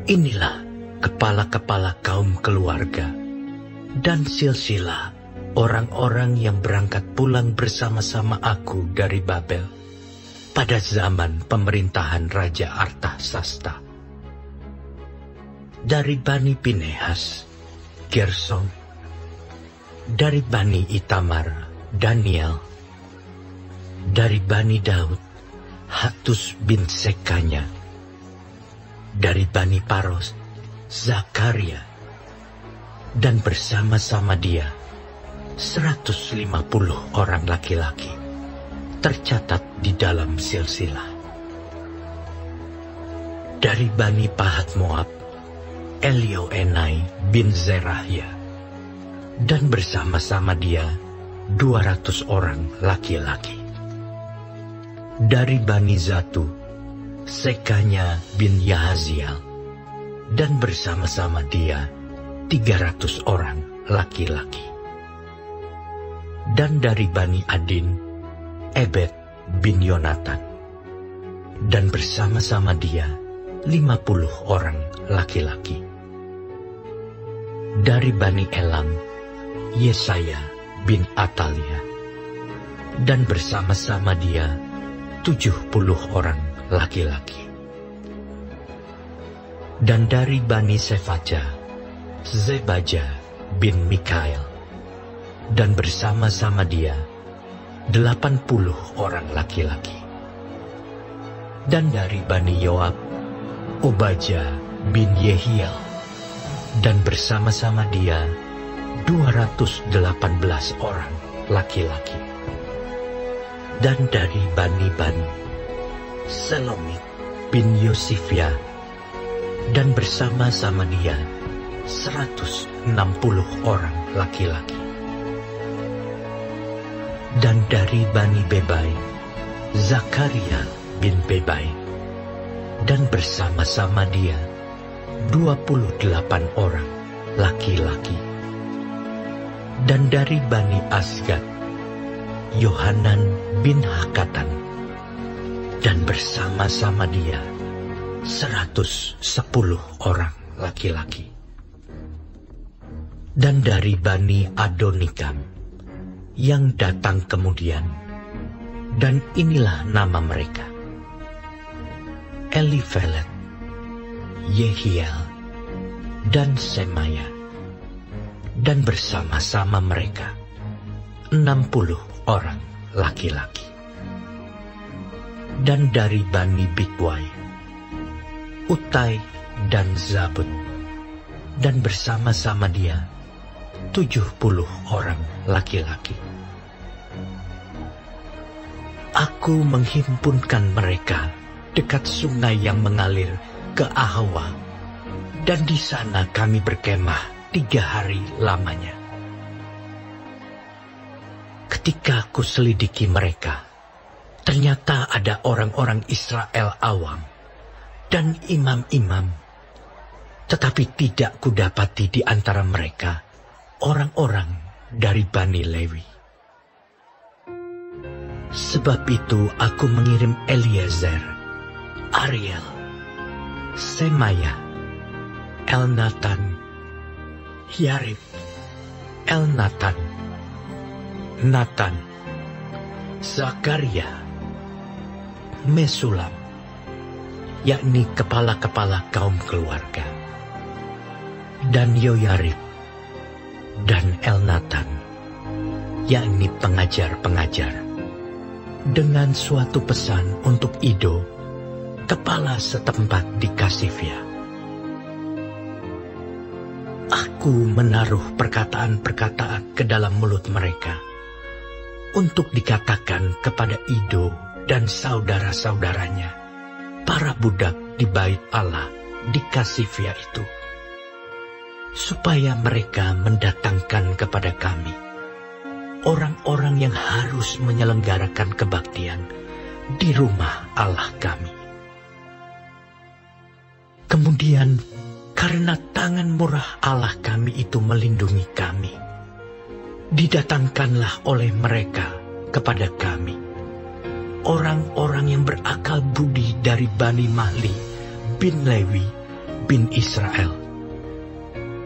Inilah kepala-kepala kaum keluarga dan silsilah orang-orang yang berangkat pulang bersama-sama aku dari Babel pada zaman pemerintahan Raja Artasasta. Dari Bani Pinehas, Gersom. Dari Bani Itamar, Daniel. Dari Bani Daud, Hatus bin Sekanya. Dari Bani Paros, Zakaria. Dan bersama-sama dia 150 orang laki-laki tercatat di dalam silsilah. Dari Bani Pahat Moab, Elioenai bin Zerahya. Dan bersama-sama dia 200 orang laki-laki. Dari Bani Zatu, Sekanya bin Yahaziel, dan bersama-sama dia 300 orang laki-laki. Dan dari Bani Adin, Ebed bin Yonatan, dan bersama-sama dia 50 orang laki-laki. Dari Bani Elam, Yesaya bin Atalia, dan bersama-sama dia 70 orang laki-laki. Dan dari Bani Sefaja, Zebaja bin Mikael, dan bersama-sama dia 80 orang laki-laki. Dan dari Bani Yoab, Obaja bin Yehiel, dan bersama-sama dia 218 orang laki-laki. Dan dari Bani Bani, Selomit bin Yosifia, dan bersama-sama dia 160 orang laki-laki. Dan dari Bani Bebai, Zakaria bin Bebai, dan bersama-sama dia 28 orang laki-laki. Dan dari Bani Asgad, Yohanan bin Hakatan, dan bersama-sama dia 110 orang laki-laki. Dan dari Bani Adonikam yang datang kemudian, dan inilah nama mereka: Elifelet, Yehiel, dan Semaya. Dan bersama-sama mereka 60 orang laki-laki. Dan dari Bani Bigwai, Utai dan Zabud, dan bersama-sama dia 70 orang laki-laki. Aku menghimpunkan mereka dekat sungai yang mengalir ke Ahawa, dan di sana kami berkemah 3 hari lamanya. Ketika aku selidiki mereka, ternyata ada orang-orang Israel awam dan imam-imam, tetapi tidak kudapati di antara mereka orang-orang dari Bani Lewi. Sebab itu aku mengirim Eliezer, Ariel, Semaya, Elnatan, Yarib, Elnatan, Natan, Zakaria, Mesulam, yakni kepala-kepala kaum keluarga, dan Yoyarib, dan Elnatan, yakni pengajar-pengajar, dengan suatu pesan untuk Ido, kepala setempat di Kasifia. Aku menaruh perkataan-perkataan ke dalam mulut mereka untuk dikatakan kepada Ido dan saudara-saudaranya, para budak di bait Allah di Kasifia itu, supaya mereka mendatangkan kepada kami orang-orang yang harus menyelenggarakan kebaktian di rumah Allah kami. Kemudian, karena tangan murah Allah kami itu melindungi kami, didatangkanlah oleh mereka kepada kami orang-orang yang berakal budi dari Bani Mahli bin Lewi bin Israel,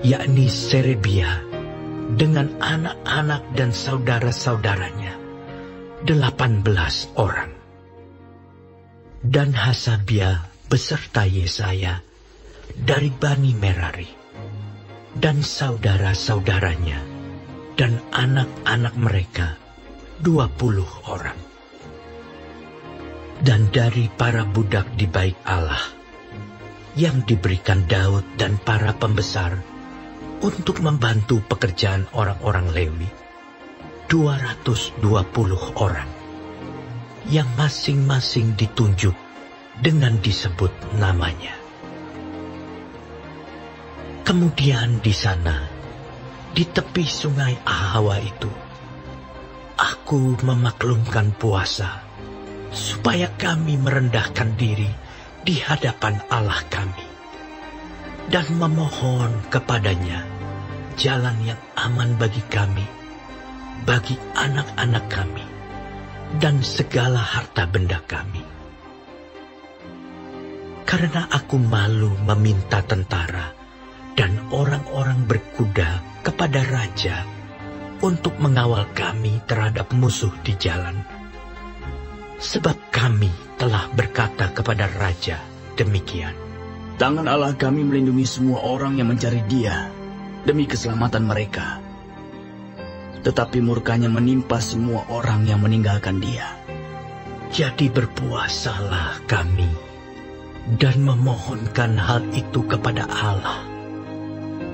yakni Serebia dengan anak-anak dan saudara-saudaranya, 18 orang. Dan Hasabia beserta Yesaya dari Bani Merari, dan saudara-saudaranya dan anak-anak mereka 20 orang. Dan dari para budak di bait Allah yang diberikan Daud dan para pembesar untuk membantu pekerjaan orang-orang Lewi, 220 orang, yang masing-masing ditunjuk dengan disebut namanya. Kemudian di sana, di tepi sungai Ahawa itu, aku memaklumkan puasa, supaya kami merendahkan diri di hadapan Allah kami, dan memohon kepadanya jalan yang aman bagi kami, bagi anak-anak kami, dan segala harta benda kami. Karena aku malu meminta tentara dan orang-orang berkuda kepada raja untuk mengawal kami terhadap musuh di jalan. Sebab kami telah berkata kepada raja demikian: Tangan Allah kami melindungi semua orang yang mencari Dia demi keselamatan mereka. Tetapi murkanya menimpa semua orang yang meninggalkan Dia. Jadi berpuasalah kami dan memohonkan hal itu kepada Allah,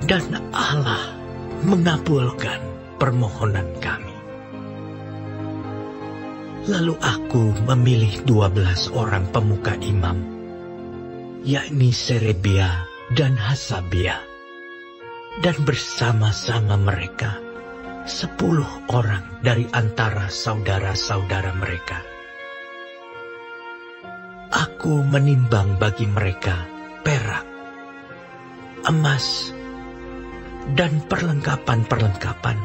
dan Allah mengabulkan permohonan kami. Lalu aku memilih 12 orang pemuka imam, yakni Serebia dan Hasabia, dan bersama-sama mereka 10 orang dari antara saudara-saudara mereka. Aku menimbang bagi mereka perak, emas, dan perlengkapan-perlengkapan,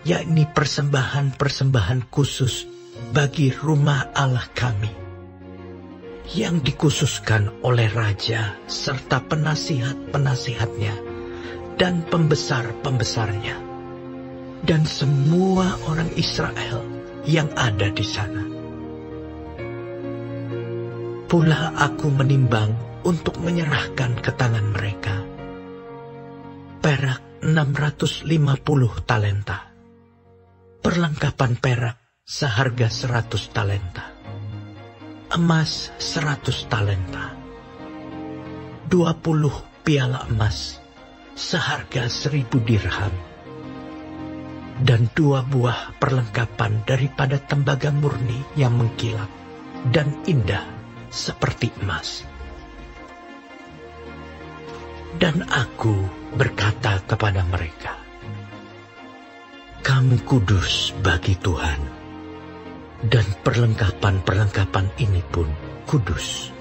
yakni persembahan-persembahan khusus bagi rumah Allah kami, yang dikhususkan oleh raja serta penasihat-penasihatnya dan pembesar-pembesarnya, dan semua orang Israel yang ada di sana. Pula aku menimbang untuk menyerahkan ke tangan mereka perak 650 talenta, perlengkapan perak seharga 100 talenta, emas 100 talenta, 20 piala emas seharga 1000 dirham, dan 2 buah perlengkapan daripada tembaga murni yang mengkilap dan indah seperti emas. Dan aku berkata kepada mereka, kamu kudus bagi Tuhan, dan perlengkapan-perlengkapan ini pun kudus.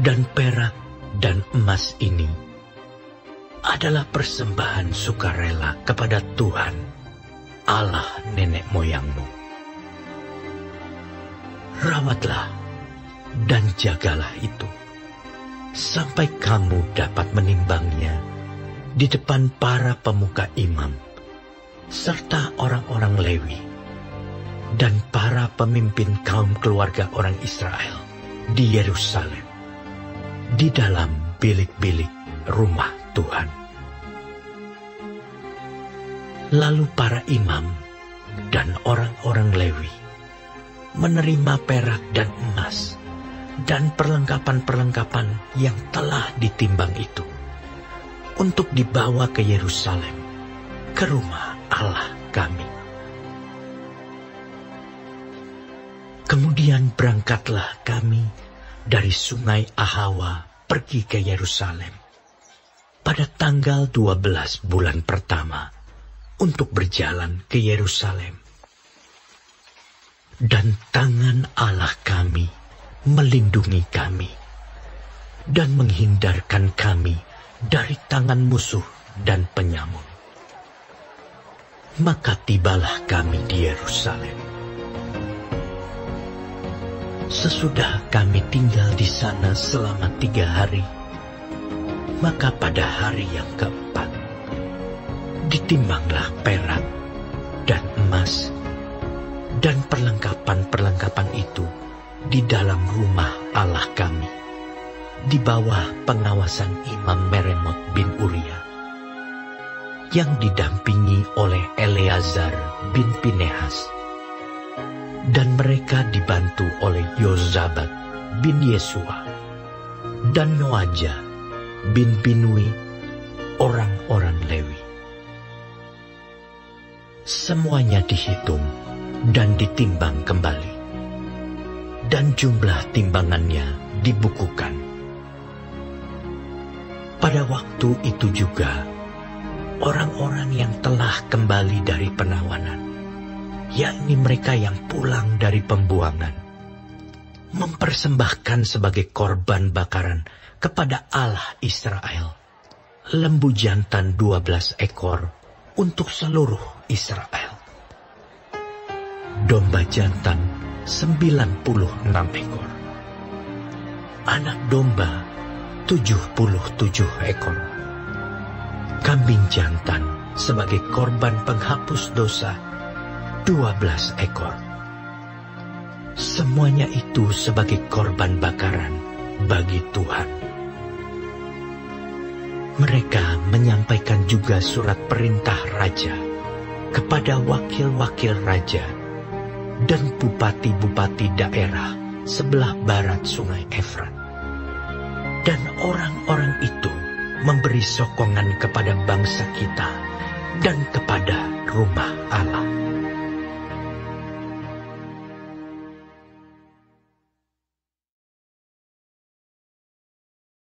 Dan perak dan emas ini adalah persembahan sukarela kepada Tuhan, Allah nenek moyangmu. Rawatlah dan jagalah itu, sampai kamu dapat menimbangnya di depan para pemuka imam, serta orang-orang Lewi, dan para pemimpin kaum keluarga orang Israel di Yerusalem, di dalam bilik-bilik rumah Tuhan. Lalu para imam dan orang-orang Lewi menerima perak dan emas dan perlengkapan-perlengkapan yang telah ditimbang itu untuk dibawa ke Yerusalem, ke rumah Allah kami. Kemudian berangkatlah kami dari sungai Ahawa pergi ke Yerusalem pada tanggal 12 bulan pertama untuk berjalan ke Yerusalem. Dan tangan Allah kami melindungi kami dan menghindarkan kami dari tangan musuh dan penyamun. Maka tibalah kami di Yerusalem. Sesudah kami tinggal di sana selama 3 hari, Maka pada hari yang keempat, ditimbanglah perak dan emas dan perlengkapan-perlengkapan itu di dalam rumah Allah kami, di bawah pengawasan Imam Meremot bin Uria, yang didampingi oleh Eleazar bin Pinehas, dan mereka dibantu oleh Yozabat bin Yesua dan Noaja bin Binui, orang-orang Lewi. Semuanya dihitung dan ditimbang kembali, dan jumlah timbangannya dibukukan. Pada waktu itu juga, orang-orang yang telah kembali dari penawanan, yakni mereka yang pulang dari pembuangan, mempersembahkan sebagai korban bakaran kepada Allah Israel lembu jantan 12 ekor untuk seluruh Israel, domba jantan 96 ekor, anak domba 77 ekor, kambing jantan sebagai korban penghapus dosa 12 ekor. Semuanya itu sebagai korban bakaran bagi Tuhan. Mereka menyampaikan juga surat perintah raja kepada wakil-wakil raja dan bupati-bupati daerah sebelah barat sungai Efrat. Dan orang-orang itu memberi sokongan kepada bangsa kita dan kepada rumah Allah.